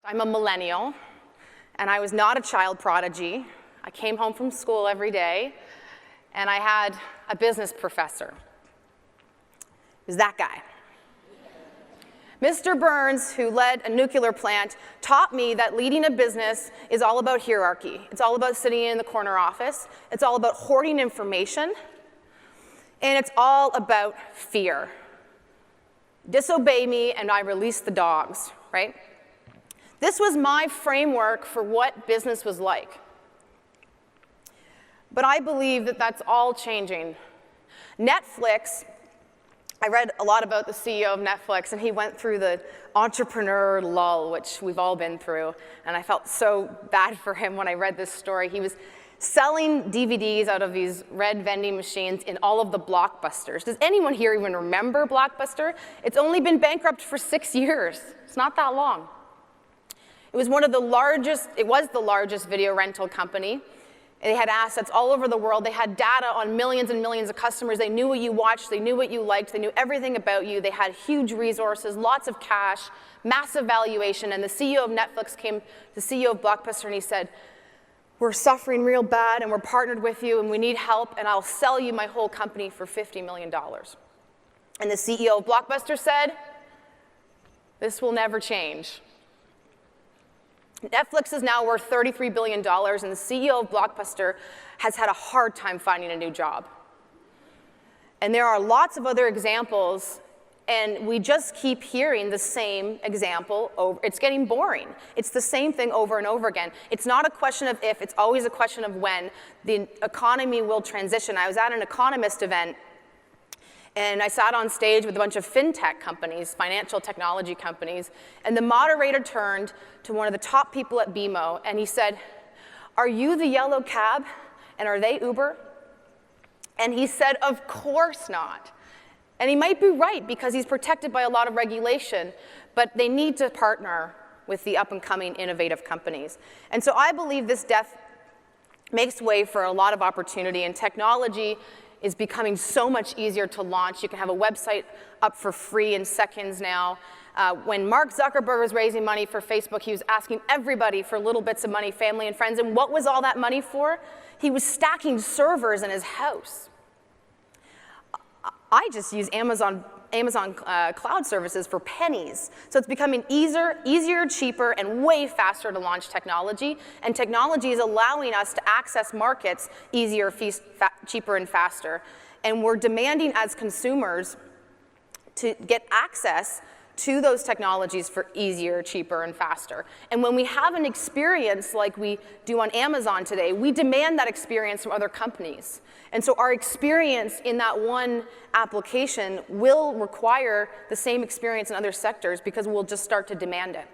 I'm a millennial, and I was not a child prodigy. I came home from school every day, and I had a business professor. It was that guy. Mr. Burns, who led a nuclear plant, taught me that leading a business is all about hierarchy. It's all about sitting in the corner office. It's all about hoarding information. And it's all about fear. Disobey me, and I release the dogs, right? This was my framework for what business was like. But I believe that that's all changing. Netflix, I read a lot about the CEO of Netflix, and he went through the entrepreneur lull, which we've all been through, and I felt so bad for him when I read this story. He was selling DVDs out of these red vending machines in all of the Blockbusters. Does anyone here even remember Blockbuster? It's only been bankrupt for 6 years. It's not that long. It was the largest video rental company. They had assets all over the world. They had data on millions and millions of customers. They knew what you watched. They knew what you liked. They knew everything about you. They had huge resources, lots of cash, massive valuation. And the CEO of Netflix came to the CEO of Blockbuster, and he said, "We're suffering real bad, and we're partnered with you, and we need help, and I'll sell you my whole company for $50 million. And the CEO of Blockbuster said, "This will never change." Netflix is now worth $33 billion, and the CEO of Blockbuster has had a hard time finding a new job. And there are lots of other examples, and we just keep hearing the same example over. It's getting boring. It's the same thing over and over again. It's not a question of if, it's always a question of when the economy will transition. I was at an economist event, and I sat on stage with a bunch of fintech companies, financial technology companies, and the moderator turned to one of the top people at BMO, and he said, "Are you the yellow cab, and are they Uber?" And he said, "Of course not." And he might be right, because he's protected by a lot of regulation, but they need to partner with the up-and-coming innovative companies. And so I believe this death makes way for a lot of opportunity, and technology is becoming so much easier to launch. You can have a website up for free in seconds now. When Mark Zuckerberg was raising money for Facebook, he was asking everybody for little bits of money, family and friends. And what was all that money for? He was stacking servers in his house. I just use Amazon cloud services for pennies. So it's becoming easier, cheaper, and way faster to launch technology. And technology is allowing us to access markets easier, cheaper, and faster. And we're demanding as consumers to get access to those technologies for easier, cheaper, and faster. And when we have an experience like we do on Amazon today, we demand that experience from other companies. And so our experience in that one application will require the same experience in other sectors, because we'll just start to demand it.